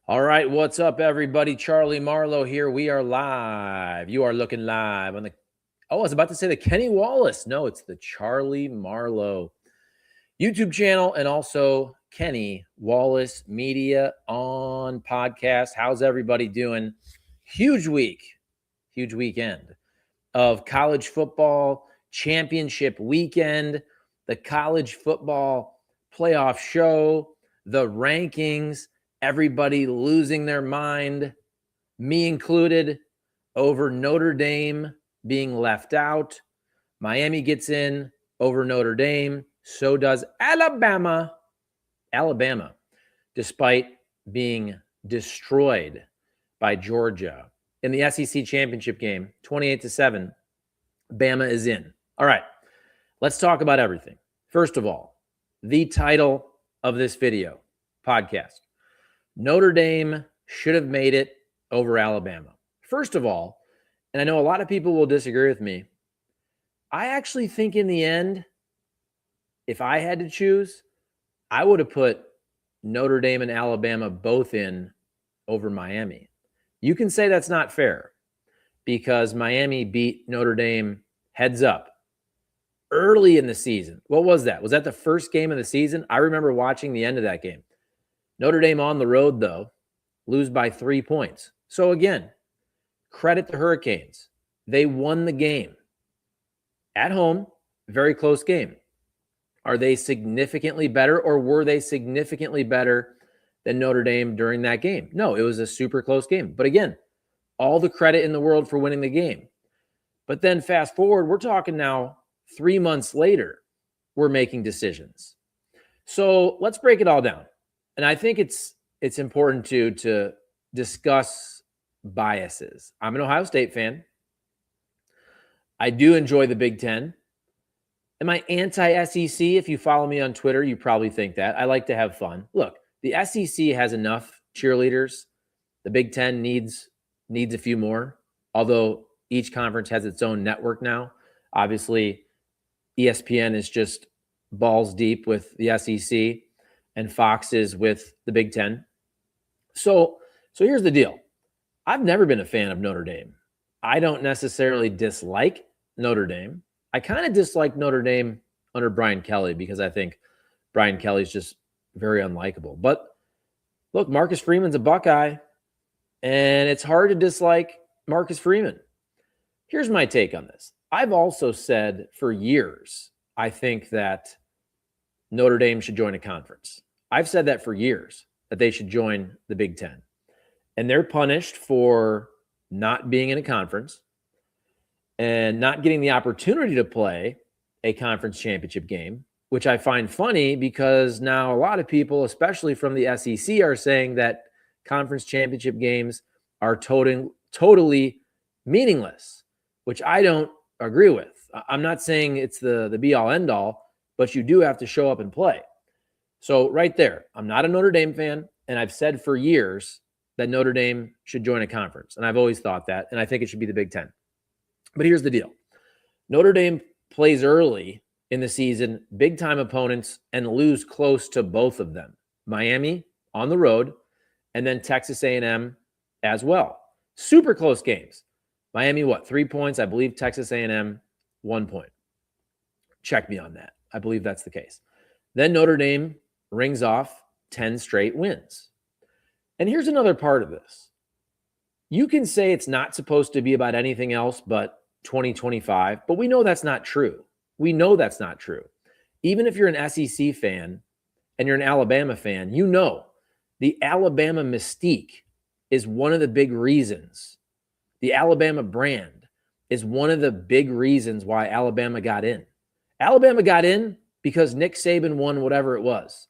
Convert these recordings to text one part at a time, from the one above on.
All right, what's up, everybody? Charlie Marlow here. We are live. You are looking live on the. Oh, I was about to say the Kenny Wallace. No, it's the Charlie Marlow YouTube channel and also Kenny Wallace Media on podcast. How's everybody doing? Huge week, huge weekend of college football championship weekend, the college football playoff show, the rankings, everybody losing their mind, me included, over Notre Dame being left out. Miami gets in over Notre Dame. So does Alabama. Alabama, despite being destroyed by Georgia in the SEC championship game, 28-7, Bama is in. All right, let's talk about everything. First of all, the title of this video podcast, Notre Dame should have made it over Alabama. First of all, and I know a lot of people will disagree with me, I actually think in the end, if I had to choose, I would have put Notre Dame and Alabama both in over Miami. You can say that's not fair because Miami beat Notre Dame heads up early in the season. What was that? Was that the first game of the season? I remember watching the end of that game. Notre Dame on the road, though, lose by 3 points. So again, credit the Hurricanes. They won the game. At home, very close game. Are they significantly better, or were they significantly better than Notre Dame during that game? No, it was a super close game. But again, all the credit in the world for winning the game. But then fast forward, we're talking now 3 months later, we're making decisions. So let's break it all down. And I think it's important to discuss biases. I'm an Ohio State fan. I do enjoy the Big Ten. Am I anti-SEC? If you follow me on Twitter, you probably think that. I like to have fun. Look, the SEC has enough cheerleaders. The Big Ten needs a few more, although each conference has its own network now. Obviously, ESPN is just balls deep with the SEC, and Fox is with the Big Ten. So here's the deal. I've never been a fan of Notre Dame. I don't necessarily dislike Notre Dame. I kind of dislike Notre Dame under Brian Kelly because I think Brian Kelly's just very unlikable. But look, Marcus Freeman's a Buckeye, and it's hard to dislike Marcus Freeman. Here's my take on this. I've also said for years, I think that Notre Dame should join a conference. I've said that for years, that they should join the Big Ten. And they're punished for not being in a conference and not getting the opportunity to play a conference championship game, which I find funny because now a lot of people, especially from the SEC, are saying that conference championship games are totally meaningless, which I don't agree with. I'm not saying it's the be-all, end-all, but you do have to show up and play. So right there, I'm not a Notre Dame fan, and I've said for years that Notre Dame should join a conference, and I've always thought that, and I think it should be the Big Ten. But here's the deal. Notre Dame plays early in the season, big-time opponents, and lose close to both of them. Miami on the road, and then Texas A&M as well. Super close games. Miami, 3 points? I believe Texas A&M, 1 point. Check me on that. I believe that's the case. Then Notre Dame rings off 10 straight wins. And here's another part of this. You can say it's not supposed to be about anything else but 2025, but we know that's not true. We know that's not true. Even if you're an SEC fan and you're an Alabama fan, you know the Alabama mystique is one of the big reasons. The Alabama brand is one of the big reasons why Alabama got in. Alabama got in because Nick Saban won whatever it was,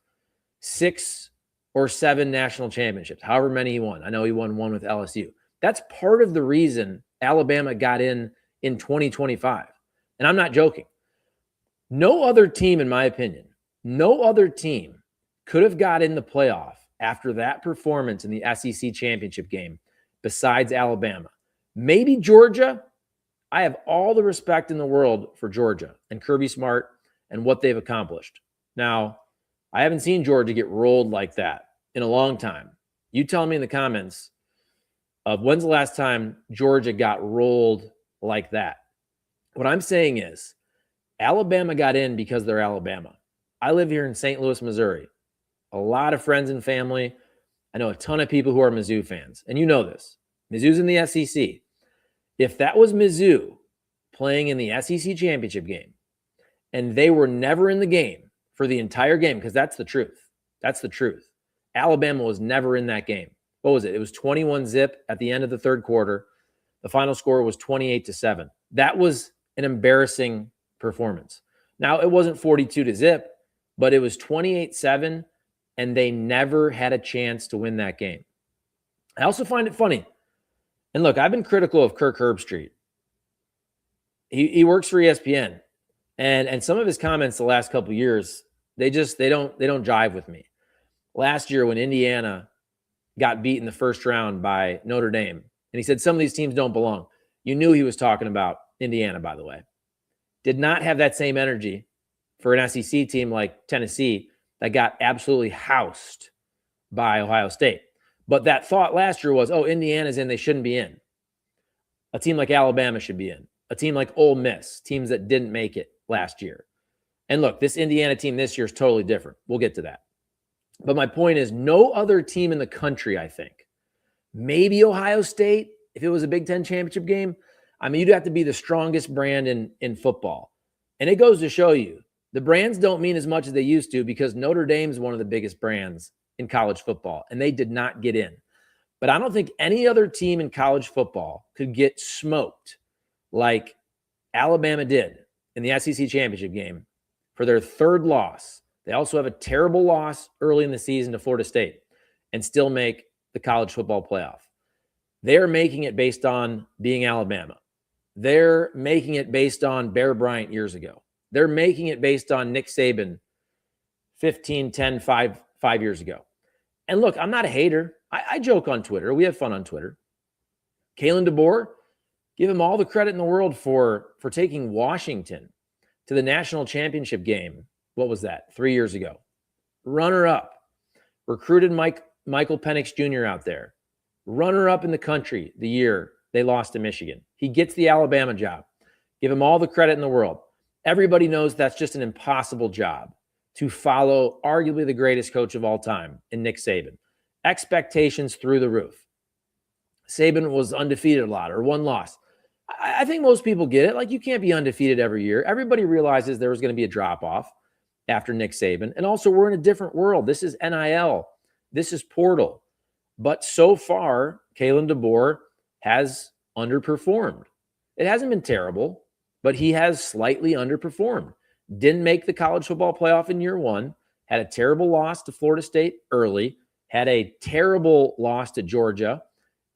6 or 7 national championships, however many he won. I know he won one with LSU. That's part of the reason Alabama got in 2025. And I'm not joking. No other team, in my opinion, no other team could have got in the playoff after that performance in the SEC championship game besides Alabama. Maybe Georgia. I have all the respect in the world for Georgia and Kirby Smart and what they've accomplished. Now, I haven't seen Georgia get rolled like that in a long time. You tell me in the comments of when's the last time Georgia got rolled like that. What I'm saying is Alabama got in because they're Alabama. I live here in St. Louis, Missouri. A lot of friends and family. I know a ton of people who are Mizzou fans, and you know this. Mizzou's in the SEC. If that was Mizzou playing in the SEC championship game and they were never in the game for the entire game, because that's the truth. That's the truth. Alabama was never in that game. What was it? It was 21-zip at the end of the third quarter. The final score was 28-7. That was an embarrassing performance. Now, it wasn't 42-zip, but it was 28-7, and they never had a chance to win that game. I also find it funny. And look, I've been critical of Kirk Herbstreit. He works for ESPN, and some of his comments the last couple of years, they don't jive with me. Last year when Indiana got beat in the first round by Notre Dame, and he said some of these teams don't belong. You knew he was talking about Indiana, by the way. Did not have that same energy for an SEC team like Tennessee that got absolutely housed by Ohio State. But that thought last year was, oh, Indiana's in, they shouldn't be in. A team like Alabama should be in. A team like Ole Miss, teams that didn't make it last year. And look, this Indiana team this year is totally different. We'll get to that. But my point is, no other team in the country, I think, maybe Ohio State, if it was a Big Ten championship game, I mean, you'd have to be the strongest brand in football. And it goes to show you, the brands don't mean as much as they used to because Notre Dame is one of the biggest brands in college football, and they did not get in. But I don't think any other team in college football could get smoked like Alabama did in the SEC championship game for their third loss. They also have a terrible loss early in the season to Florida State and still make the college football playoff. They're making it based on being Alabama. They're making it based on Bear Bryant years ago. They're making it based on Nick Saban 15, 10, 5 years ago. And look, I'm not a hater. I joke on Twitter. We have fun on Twitter. Kalen DeBoer, give him all the credit in the world for taking Washington to the national championship game. What was that? 3 years ago. Runner up. Recruited Michael Penix Jr. out there. Runner up in the country the year they lost to Michigan. He gets the Alabama job. Give him all the credit in the world. Everybody knows that's just an impossible job to follow arguably the greatest coach of all time in Nick Saban. Expectations through the roof. Saban was undefeated a lot or one loss. I think most people get it. Like, you can't be undefeated every year. Everybody realizes there was going to be a drop-off after Nick Saban. And also, we're in a different world. This is NIL. This is portal. But so far, Kalen DeBoer has underperformed. It hasn't been terrible, but he has slightly underperformed. Didn't make the college football playoff in year one. Had a terrible loss to Florida State early. Had a terrible loss to Georgia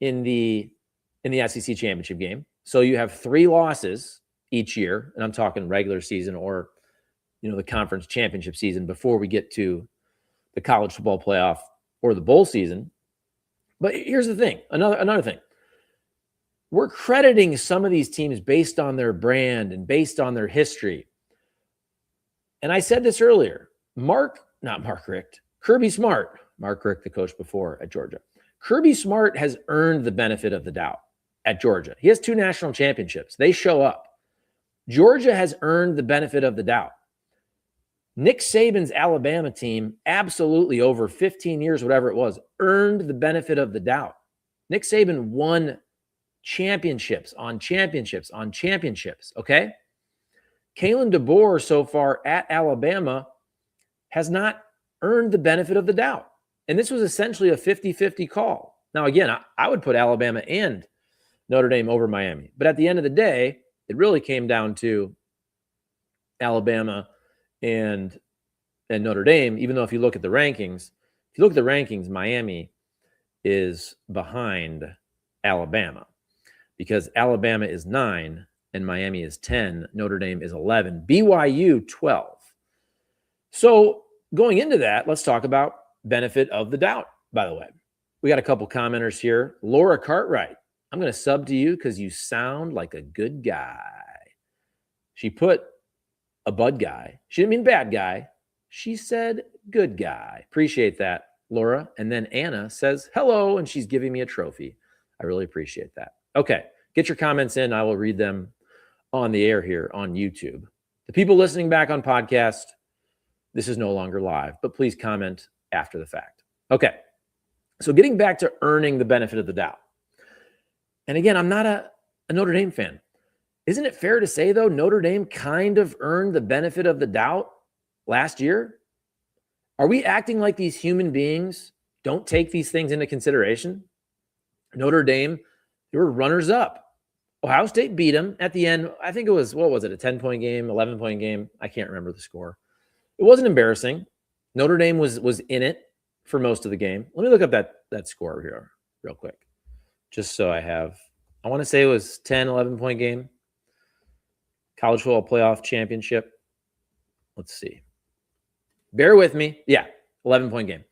in the SEC championship game. So you have 3 losses each year, and I'm talking regular season or the conference championship season before we get to the college football playoff or the bowl season. But here's the thing, another thing. We're crediting some of these teams based on their brand and based on their history. And I said this earlier, Kirby Smart, Mark Richt, the coach before at Georgia. Kirby Smart has earned the benefit of the doubt at Georgia. He has 2 national championships. They show up. Georgia has earned the benefit of the doubt. Nick Saban's Alabama team, absolutely over 15 years, whatever it was, earned the benefit of the doubt. Nick Saban won championships on championships on championships, okay? Kalen DeBoer so far at Alabama has not earned the benefit of the doubt. And this was essentially a 50-50 call. Now, again, I would put Alabama and Notre Dame over Miami. But at the end of the day, it really came down to Alabama and Notre Dame, even though if you look at the rankings, Miami is behind Alabama because Alabama is 9 and Miami is 10. Notre Dame is 11. BYU 12. So going into that, let's talk about benefit of the doubt, by the way. We got a couple commenters here. Laura Cartwright, I'm going to sub to you because you sound like a good guy. She put a bud guy. She didn't mean bad guy. She said good guy. Appreciate that, Laura. And then Anna says, hello, and she's giving me a trophy. I really appreciate that. Okay, get your comments in. I will read them on the air here on YouTube. The people listening back on podcast, this is no longer live, but please comment after the fact. Okay, so getting back to earning the benefit of the doubt. And again, I'm not a Notre Dame fan. Isn't it fair to say, though, Notre Dame kind of earned the benefit of the doubt last year? Are we acting like these human beings don't take these things into consideration? Notre Dame, they were runners up. Ohio State beat them at the end. I think it was, what was it, a 10-point game, 11-point game? I can't remember the score. It wasn't embarrassing. Notre Dame was in it for most of the game. Let me look up that score here real quick, just so I want to say it was 10, 11-point game. College football playoff championship. Let's see. Bear with me. Yeah, 11-point game.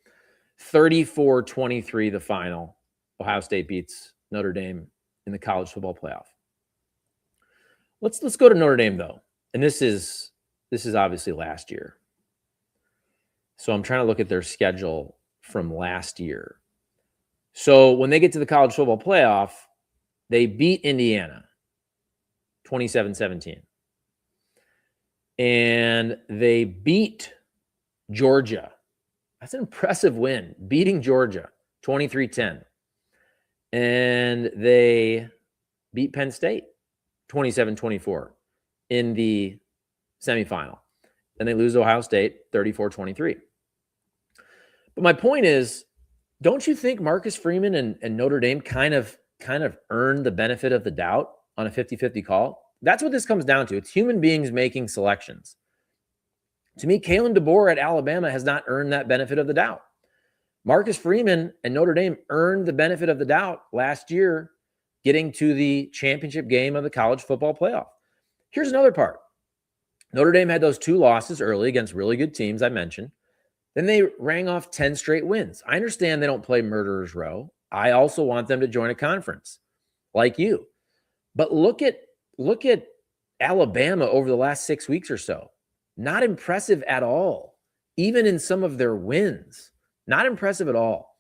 34-23 the final. Ohio State beats Notre Dame in the college football playoff. Let's go to Notre Dame, though. And this is obviously last year. So I'm trying to look at their schedule from last year. So when they get to the college football playoff, they beat Indiana 27-17. And they beat Georgia. That's an impressive win, beating Georgia 23-10. And they beat Penn State 27-24 in the semifinal. And they lose to Ohio State 34-23. But my point is, don't you think Marcus Freeman and Notre Dame kind of earned the benefit of the doubt on a 50-50 call? That's what this comes down to. It's human beings making selections. To me, Kalen DeBoer at Alabama has not earned that benefit of the doubt. Marcus Freeman and Notre Dame earned the benefit of the doubt last year, getting to the championship game of the college football playoff. Here's another part. Notre Dame had those 2 losses early against really good teams I mentioned. Then they rang off 10 straight wins. I understand they don't play Murderers Row. I also want them to join a conference like you. But look at Alabama over the last 6 weeks or so. Not impressive at all, even in some of their wins. Not impressive at all.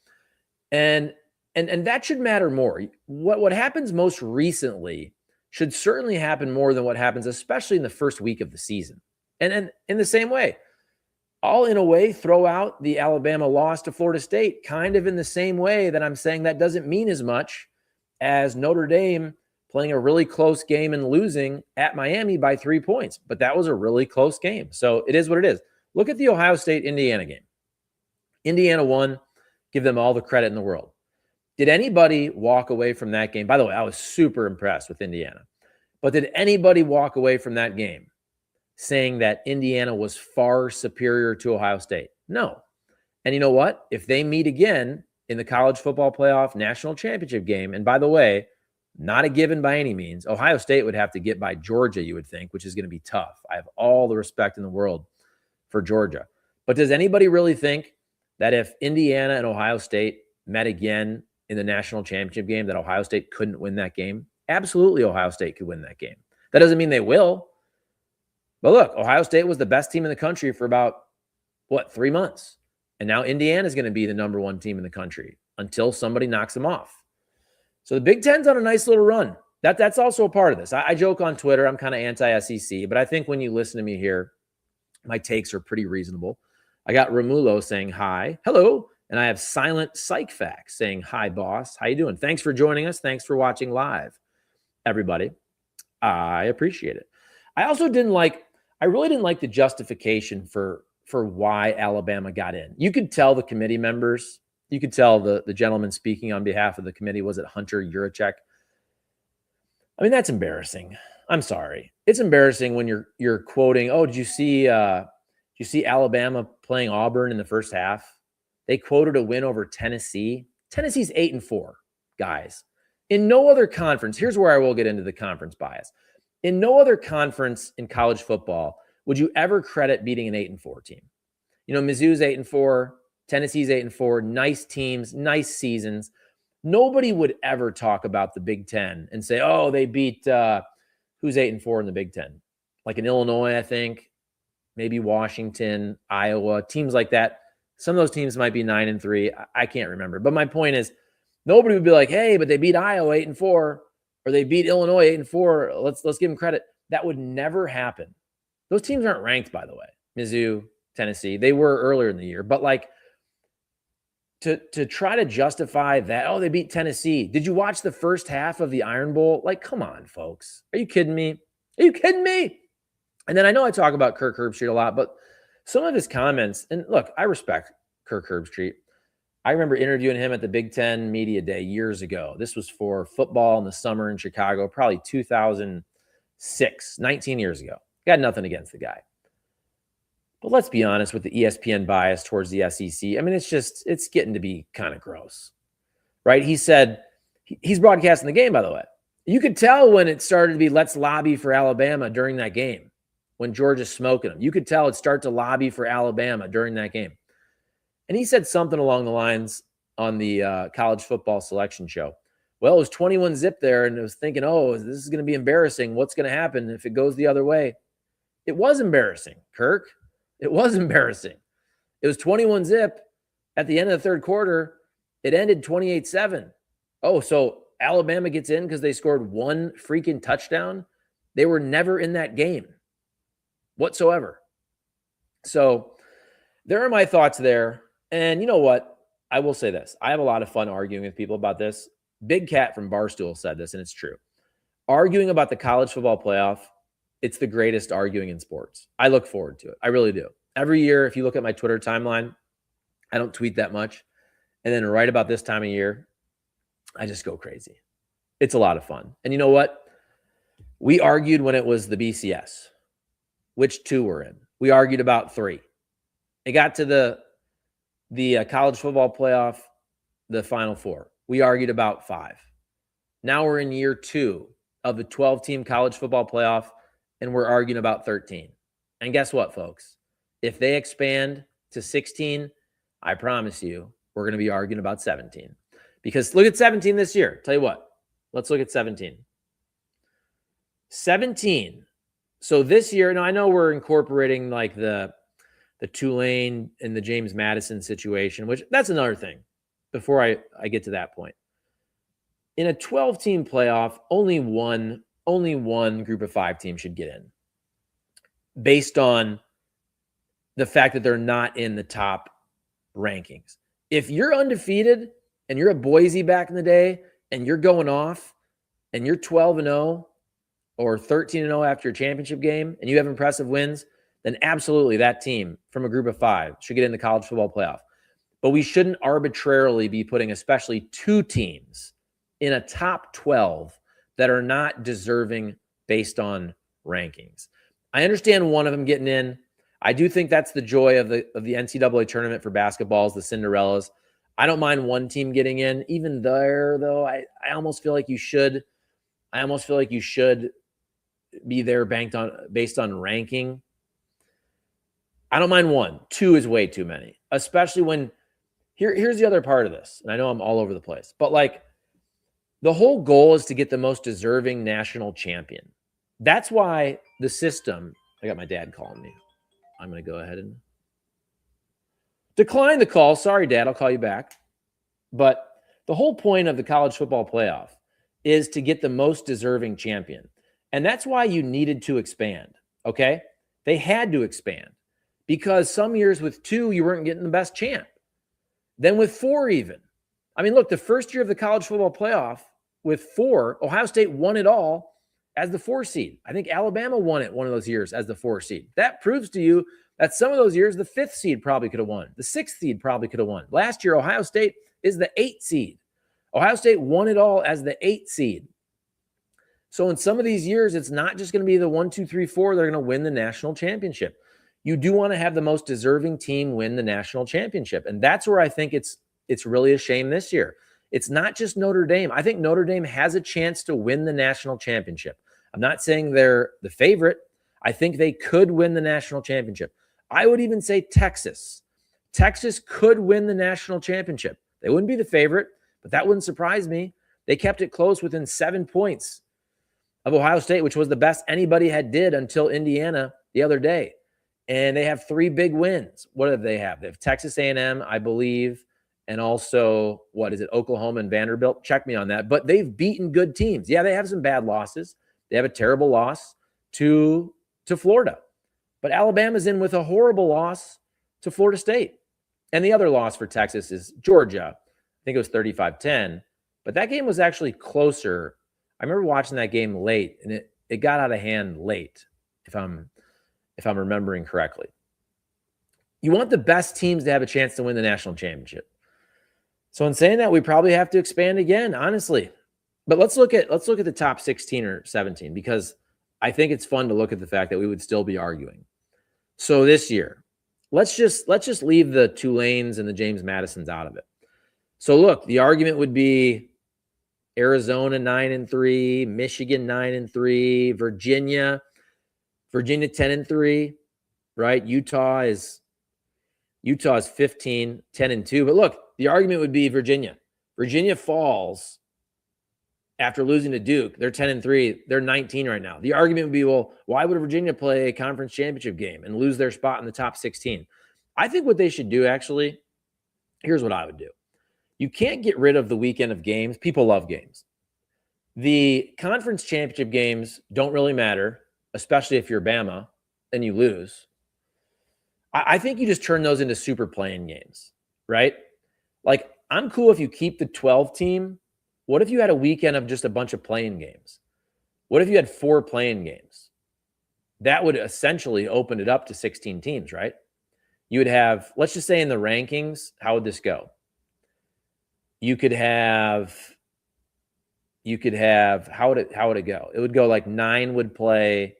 And that should matter more. What happens most recently should certainly happen more than what happens, especially in the first week of the season. And in the same way, I'll in a way throw out the Alabama loss to Florida State, kind of in the same way that I'm saying that doesn't mean as much as Notre Dame playing a really close game and losing at Miami by 3 points. But that was a really close game. So it is what it is. Look at the Ohio State-Indiana game. Indiana won. Give them all the credit in the world. Did anybody walk away from that game? By the way, I was super impressed with Indiana. But did anybody walk away from that game saying that Indiana was far superior to Ohio State? No. And you know what? If they meet again in the college football playoff national championship game, and by the way, not a given by any means, Ohio State would have to get by Georgia, you would think, which is going to be tough. I have all the respect in the world for Georgia. But does anybody really think that if Indiana and Ohio State met again in the national championship game, that Ohio State couldn't win that game? Absolutely, Ohio State could win that game. That doesn't mean they will. But look, Ohio State was the best team in the country for about, 3 months. And now Indiana is going to be the number 1 team in the country until somebody knocks them off. So the Big Ten's on a nice little run. That's also a part of this. I joke on Twitter, I'm kind of anti-SEC, but I think when you listen to me here, my takes are pretty reasonable. I got Romulo saying hi, hello, and I have Silent Psych Facts saying hi, boss. How you doing? Thanks for joining us. Thanks for watching live, everybody. I appreciate it. I really didn't like the justification for why Alabama got in. You could tell the committee members, you could tell the gentleman speaking on behalf of the committee, was it Hunter Yurachek? I mean, that's embarrassing. I'm sorry. It's embarrassing when you're quoting, oh, did you see Alabama playing Auburn in the first half? They quoted a win over Tennessee. Tennessee's 8-4, guys. In no other conference, here's where I will get into the conference bias. In no other conference in college football would you ever credit beating an 8-4 team. You know, Mizzou's 8-4, Tennessee's 8-4, nice teams, nice seasons. Nobody would ever talk about the Big Ten and say, oh, they beat who's 8-4 in the Big Ten? Like in Illinois, I think, maybe Washington, Iowa, teams like that. Some of those teams might be 9-3. I can't remember. But my point is, nobody would be like, hey, but they beat Iowa 8-4, or they beat Illinois 8-4. Let's give them credit. That would never happen. Those teams aren't ranked, by the way. Mizzou, Tennessee, they were earlier in the year. But like to try to justify that, oh, they beat Tennessee. Did you watch the first half of the Iron Bowl? Like, come on, folks. Are you kidding me? Are you kidding me? And then I know I talk about Kirk Herbstreit a lot, but some of his comments, and look, I respect Kirk Herbstreit. I remember interviewing him at the Big Ten Media Day years ago. This was for football in the summer in Chicago, probably 2006, 19 years ago. Got nothing against the guy. But let's be honest with the ESPN bias towards the SEC. I mean, it's getting to be kind of gross, right? He said, he's broadcasting the game, by the way. You could tell when it started to be, let's lobby for Alabama during that game, when Georgia's smoking them. You could tell it start to lobby for Alabama during that game. And he said something along the lines on the college football selection show. Well, it was 21-zip there, and it was thinking, oh, this is going to be embarrassing. What's going to happen if it goes the other way? It was embarrassing, Kirk. It was embarrassing. It was 21-zip at the end of the third quarter. It ended 28-7. Oh, so Alabama gets in because they scored one freaking touchdown? They were never in that game whatsoever. So there are my thoughts there. And you know what? I will say this. I have a lot of fun arguing with people about this. Big Cat from Barstool said this, and it's true. Arguing about the college football playoff, it's the greatest arguing in sports. I look forward to it. I really do. Every year, if you look at my Twitter timeline, I don't tweet that much. And then right about this time of year, I just go crazy. It's a lot of fun. And you know what? We argued when it was the BCS, which two we're in. We argued about three. It got to the college football playoff, the Final Four. We argued about five. Now we're in year two of the 12-team college football playoff, and we're arguing about 13. And guess what, folks? If they expand to 16, I promise you, we're going to be arguing about 17. Because look at 17 this year. Tell you what, let's look at 17. 17. So this year, now I know we're incorporating like the Tulane and the James Madison situation, which that's another thing before I get to that point. In a 12-team playoff, only one group of 5 teams should get in based on the fact that they're not in the top rankings. If you're undefeated and you're a Boise back in the day and you're going off and you're 12-0 or 13-0 after your championship game and you have impressive wins, then absolutely that team from a group of 5 should get in the college football playoff. But we shouldn't arbitrarily be putting especially 2 teams in a top 12 that are not deserving based on rankings. I understand one of them getting in. I do think that's the joy of the NCAA tournament for basketballs, the Cinderellas. I don't mind one team getting in. Even there, though, I almost feel like you should. I almost feel like you should be there based on ranking. I don't mind 1. 2 is way too many, especially when here's the other part of this. And I know I'm all over the place, but like the whole goal is to get the most deserving national champion. That's why the system, I got my dad calling me. I'm going to go ahead and decline the call. Sorry, Dad, I'll call you back. But the whole point of the college football playoff is to get the most deserving champion. And that's why you needed to expand, okay? They had to expand because some years with 2, you weren't getting the best champ. Then with 4 even. I mean, look, the first year of the college football playoff with 4, Ohio State won it all as the 4 seed. I think Alabama won it one of those years as the 4 seed. That proves to you that some of those years, the 5th seed probably could have won. The 6th seed probably could have won. Last year, Ohio State is the 8th seed. Ohio State won it all as the 8th seed. So in some of these years, it's not just going to be the 1, 2, 3, 4 that are going to win the national championship. You do want to have the most deserving team win the national championship. And that's where I think it's really a shame this year. It's not just Notre Dame. I think Notre Dame has a chance to win the national championship. I'm not saying they're the favorite. I think they could win the national championship. I would even say Texas. Texas could win the national championship. They wouldn't be the favorite, but that wouldn't surprise me. They kept it close within 7 points of Ohio State, which was the best anybody had did until Indiana the other day. and they have 3 big wins. What do they have? They have Texas A&M, I believe, and also, what is it, Oklahoma and Vanderbilt? Check me on that. But they've beaten good teams. Yeah, they have some bad losses. They have a terrible loss to Florida. But Alabama's in with a horrible loss to Florida State. And the other loss for Texas is Georgia. I think it was 35-10. But that game was actually closer. I remember watching that game late, and it got out of hand late, if I'm remembering correctly. You want the best teams to have a chance to win the national championship. So in saying that, we probably have to expand again, honestly. But let's look at the top 16 or 17, because I think it's fun to look at the fact that we would still be arguing. So this year, let's just leave the Tulanes and the James Madisons out of it. So look, the argument would be Arizona 9-3, Michigan 9-3, Virginia 10-3, right? Utah is 15, 10-2. But look, the argument would be Virginia. Virginia falls after losing to Duke. They're 10-3. They're 19 right now. The argument would be, well, why would Virginia play a conference championship game and lose their spot in the top 16? I think what they should do, actually, here's what I would do. You can't get rid of the weekend of games. People love games. The conference championship games don't really matter, especially if you're Bama and you lose. I think you just turn those into super playing games, right? Like, I'm cool if you keep the 12 team. What if you had a weekend of just a bunch of playing games? What if you had 4 playing games? That would essentially open it up to 16 teams, right? You would have, let's just say in the rankings, how would this go? You could have, how would it go? It would go like 9 would play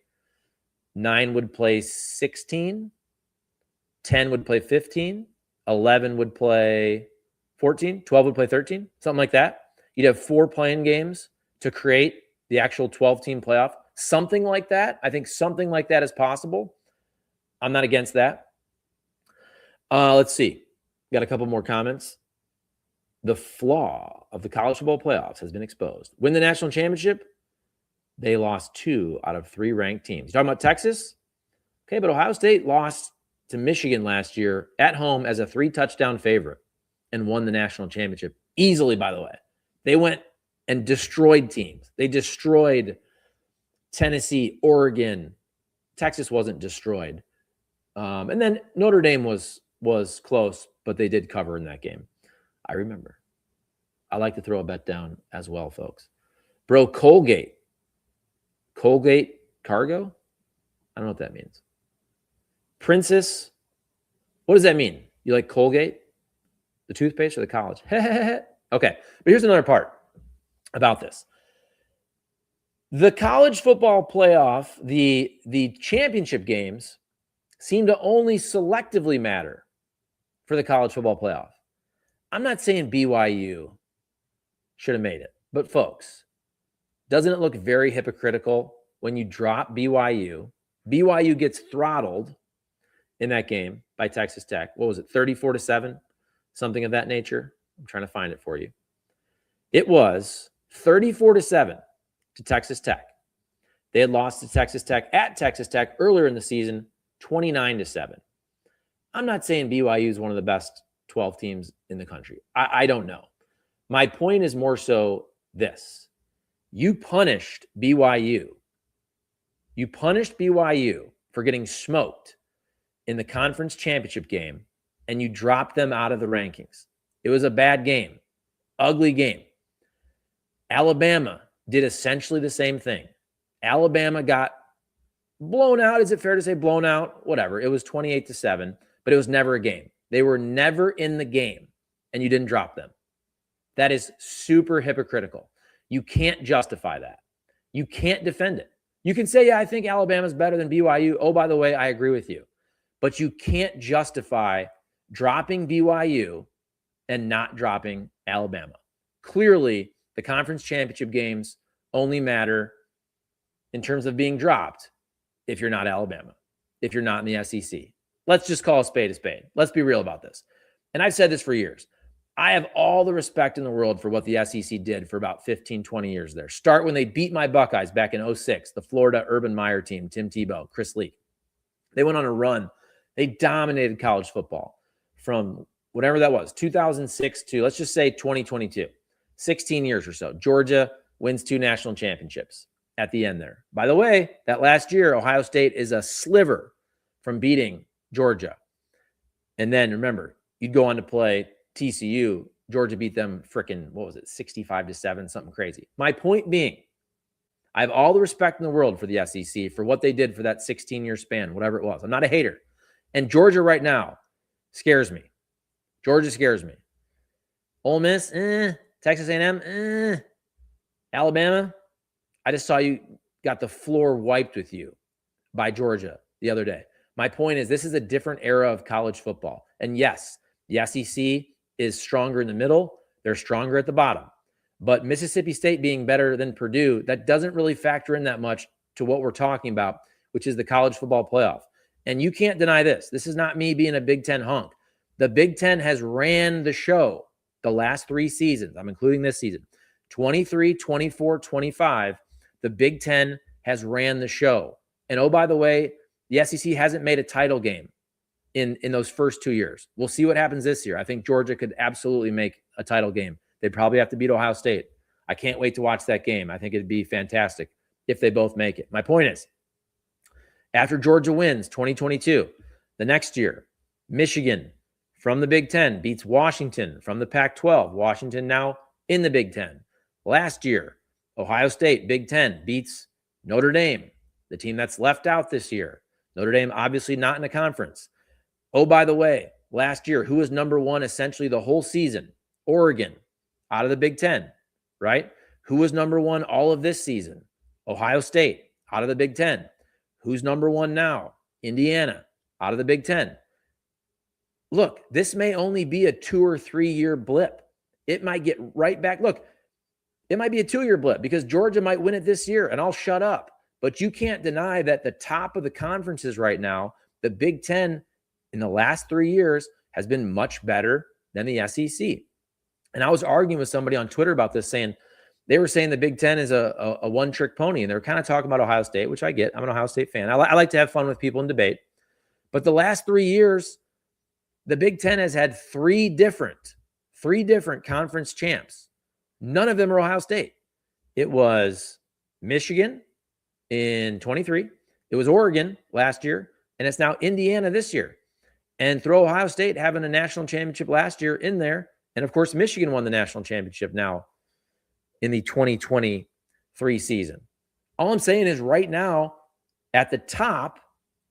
16, 10 would play 15, 11 would play 14, 12 would play 13, something like that. You'd have 4 playing games to create the actual 12-team playoff. Something like that. I think something like that is possible. I'm not against that. Let's see. Got a couple more comments. The flaw of the college football playoffs has been exposed. Win the national championship, they lost 2 out of 3 ranked teams. Talking about Texas? Okay, but Ohio State lost to Michigan last year at home as a 3-touchdown favorite and won the national championship easily, by the way. They went and destroyed teams. They destroyed Tennessee, Oregon. Texas wasn't destroyed. And then Notre Dame was close, but they did cover in that game. I remember. I like to throw a bet down as well, folks. Bro, Colgate Cargo? I don't know what that means. Princess, what does that mean? You like Colgate? The toothpaste or the college? Okay, but here's another part about this. The college football playoff, the championship games seem to only selectively matter for the college football playoff. I'm not saying BYU should have made it, but folks, doesn't it look very hypocritical when you drop BYU? BYU gets throttled in that game by Texas Tech. What was it, 34-7? Something of that nature. I'm trying to find it for you. It was 34-7 to Texas Tech. They had lost to Texas Tech at Texas Tech earlier in the season, 29-7. I'm not saying BYU is one of the best 12 teams in the country. I don't know. My point is more so this. You punished BYU. You punished BYU for getting smoked in the conference championship game, and you dropped them out of the rankings. It was a bad game, ugly game. Alabama did essentially the same thing. Alabama got blown out. Is it fair to say blown out? Whatever. It was 28-7, but it was never a game. They were never in the game, and you didn't drop them. That is super hypocritical. You can't justify that. You can't defend it. You can say, yeah, I think Alabama's better than BYU. Oh, by the way, I agree with you. But you can't justify dropping BYU and not dropping Alabama. Clearly, the conference championship games only matter in terms of being dropped if you're not Alabama, if you're not in the SEC. Let's just call a spade a spade. Let's be real about this. And I've said this for years. I have all the respect in the world for what the SEC did for about 15, 20 years there. Start when they beat my Buckeyes back in 2006, the Florida Urban Meyer team, Tim Tebow, Chris Leak. They went on a run They dominated college football from whatever that was, 2006 to, let's just say 2022, 16 years or so. Georgia wins 2 national championships at the end there. By the way, that last year, Ohio State is a sliver from beating Georgia. And then remember, you'd go on to play TCU. Georgia beat them freaking, 65-7, something crazy. My point being, I have all the respect in the world for the SEC for what they did for that 16-year span, whatever it was. I'm not a hater. And Georgia right now scares me. Georgia scares me. Ole Miss, Texas A&M, Alabama, I just saw you got the floor wiped with you by Georgia the other day. My point is, this is a different era of college football. And yes, the SEC is stronger in the middle. They're stronger at the bottom. But Mississippi State being better than Purdue, that doesn't really factor in that much to what we're talking about, which is the college football playoff. And you can't deny this. This is not me being a Big Ten hunk. The Big Ten has ran the show the last 3 seasons. I'm including this season. 23, 24, 25. The Big Ten has ran the show. And oh, by the way, the SEC hasn't made a title game in those first 2 years. We'll see what happens this year. I think Georgia could absolutely make a title game. They'd probably have to beat Ohio State. I can't wait to watch that game. I think it'd be fantastic if they both make it. My point is, after Georgia wins 2022, the next year, Michigan from the Big Ten beats Washington from the Pac-12. Washington now in the Big Ten. Last year, Ohio State, Big Ten, beats Notre Dame, the team that's left out this year. Notre Dame obviously not in the conference. Oh, by the way, last year, who was number 1 essentially the whole season? Oregon, out of the Big Ten, right? Who was number 1 all of this season? Ohio State, out of the Big Ten. Who's number 1 now? Indiana, out of the Big Ten. Look, this may only be a 2 or 3 year blip. It might get right back. Look, it might be a 2-year blip because Georgia might win it this year, and I'll shut up. But you can't deny that the top of the conferences right now, the Big Ten in the last 3 years has been much better than the SEC. And I was arguing with somebody on Twitter about this, they were saying the Big Ten is a one-trick pony, and they were kind of talking about Ohio State, which I get. I'm an Ohio State fan. I like to have fun with people and debate. But the last 3 years, the Big Ten has had three different conference champs. None of them are Ohio State. It was Michigan in 23. It was Oregon last year, and it's now Indiana this year. And throw Ohio State having a national championship last year in there. And, of course, Michigan won the national championship now in the 2023 season. All I'm saying is right now, at the top,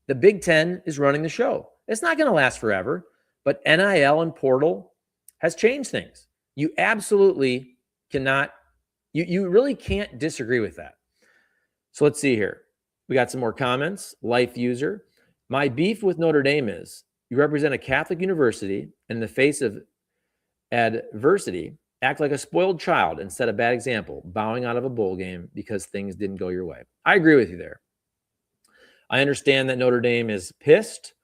the Big Ten is running the show. It's not going to last forever, but NIL and portal has changed things. You absolutely cannot, you really can't disagree with that. So let's see here. We got some more comments. Life user. My beef with Notre Dame is you represent a Catholic university and in the face of adversity, act like a spoiled child and set a bad example, bowing out of a bowl game because things didn't go your way. I agree with you there. I understand that Notre Dame is pissed.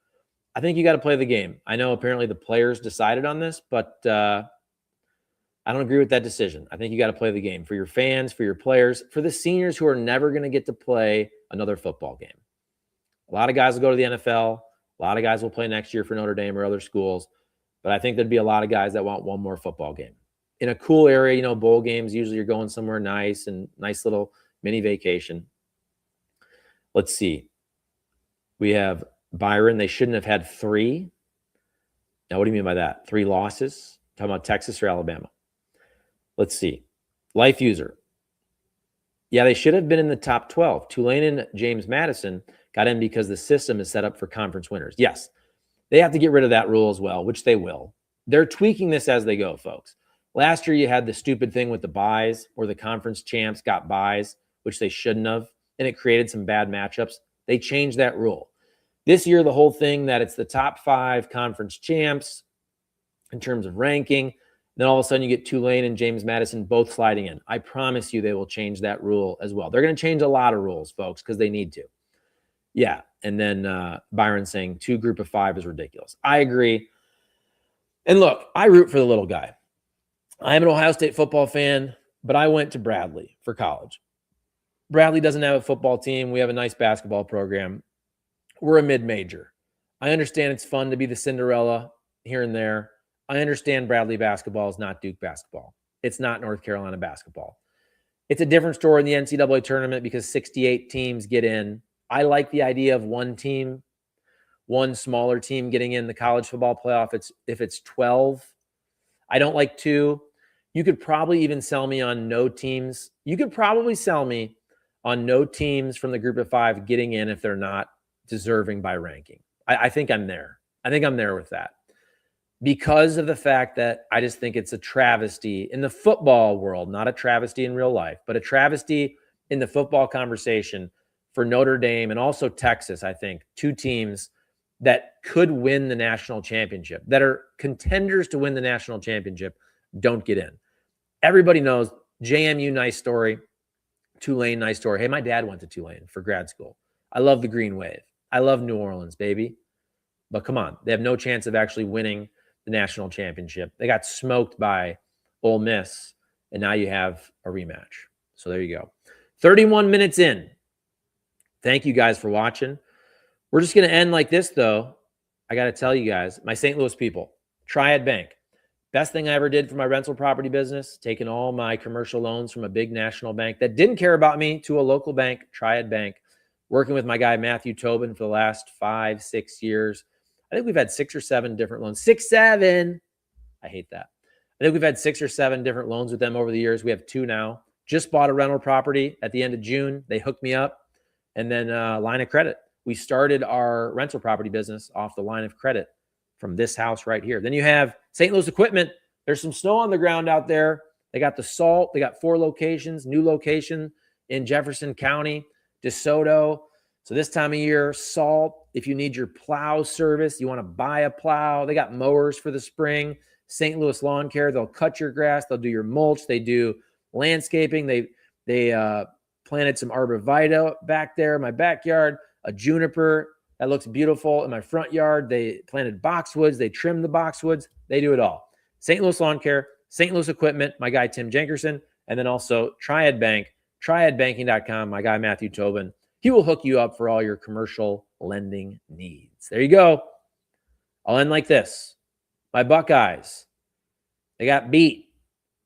I think you got to play the game. I know apparently the players decided on this, but I don't agree with that decision. I think you got to play the game for your fans, for your players, for the seniors who are never going to get to play another football game. A lot of guys will go to the NFL. A lot of guys will play next year for Notre Dame or other schools. But I think there'd be a lot of guys that want one more football game. In a cool area, bowl games, usually you're going somewhere nice and nice little mini vacation. Let's see. We have Byron. They shouldn't have had 3. Now, what do you mean by that? 3 losses? Talking about Texas or Alabama? Let's see. Life user. Yeah, they should have been in the top 12. Tulane and James Madison got in because the system is set up for conference winners. Yes, they have to get rid of that rule as well, which they will. They're tweaking this as they go, folks. Last year, you had the stupid thing with the buys where the conference champs got buys, which they shouldn't have, and it created some bad matchups. They changed that rule. This year, the whole thing that it's the top 5 conference champs in terms of ranking. Then all of a sudden, you get Tulane and James Madison both sliding in. I promise you they will change that rule as well. They're going to change a lot of rules, folks, because they need to. Yeah, and then Byron saying 2 group of 5 is ridiculous. I agree. And look, I root for the little guy. I am an Ohio State football fan, but I went to Bradley for college. Bradley doesn't have a football team. We have a nice basketball program. We're a mid-major. I understand it's fun to be the Cinderella here and there. I understand Bradley basketball is not Duke basketball. It's not North Carolina basketball. It's a different story in the NCAA tournament because 68 teams get in. I like the idea of one team, one smaller team getting in the college football playoff. If it's 12. I don't like 2. You could probably even sell me on no teams. You could probably sell me on no teams from the group of 5 getting in if they're not deserving by ranking. I think I'm there. I think I'm there with that. Because of the fact that I just think it's a travesty in the football world, not a travesty in real life, but a travesty in the football conversation for Notre Dame and also Texas, I think, 2 teams that could win the national championship, that are contenders to win the national championship, don't get in. Everybody knows JMU, nice story. Tulane, nice story. Hey, my dad went to Tulane for grad school. I love the Green Wave. I love New Orleans, baby. But come on, they have no chance of actually winning the national championship. They got smoked by Ole Miss, and now you have a rematch. So there you go. 31 minutes in. Thank you guys for watching. We're just going to end like this, though. I got to tell you guys, my St. Louis people, Triad Bank. Best thing I ever did for my rental property business, taking all my commercial loans from a big national bank that didn't care about me to a local bank, Triad Bank, working with my guy, Matthew Tobin, for the last 5-6 years. I think we've had 6 or 7 different loans. 6, 7. I hate that. I think we've had 6 or 7 different loans with them over the years. We have 2 now. Just bought a rental property at the end of June. They hooked me up. And then line of credit. We started our rental property business off the line of credit from this house right here. Then you have St. Louis Equipment. There's some snow on the ground out there. They got the salt. They got 4 locations, new location in Jefferson County, DeSoto. So this time of year, salt. If you need your plow service, you want to buy a plow. They got mowers for the spring. St. Louis Lawn Care. They'll cut your grass. They'll do your mulch. They do landscaping. They planted some arborvitae back there in my backyard, a juniper that looks beautiful in my front yard. They planted boxwoods. They trimmed the boxwoods. They do it all. St. Louis Lawn Care, St. Louis Equipment, my guy Tim Jenkerson, and then also Triad Bank, triadbanking.com, my guy Matthew Tobin. He will hook you up for all your commercial lending needs. There you go. I'll end like this. My Buckeyes, they got beat.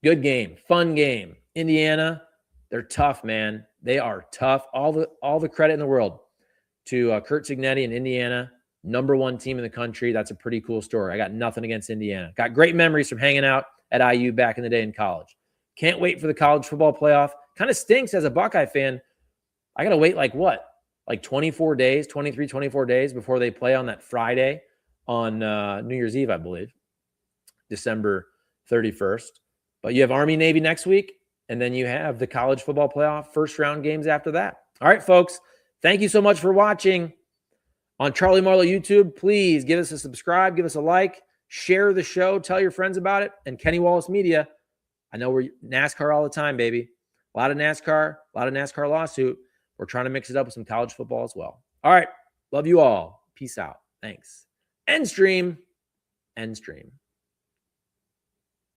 Good game, fun game. Indiana, they're tough, man. They are tough. All the credit in the world to Kurt Cignetti in Indiana, #1 team in the country. That's a pretty cool story. I got nothing against Indiana. Got great memories from hanging out at IU back in the day in college. Can't wait for the college football playoff. Kind of stinks as a Buckeye fan. I got to wait like 24 days, 23, 24 days before they play on that Friday on New Year's Eve, I believe, December 31st. But you have Army-Navy next week, and then you have the college football playoff first-round games after that. All right, folks, thank you so much for watching on Charlie Marlow YouTube. Please give us a subscribe, give us a like, share the show, tell your friends about it. And Kenny Wallace Media, I know we're NASCAR all the time, baby. A lot of NASCAR lawsuit. We're trying to mix it up with some college football as well. All right, love you all. Peace out. Thanks. End stream.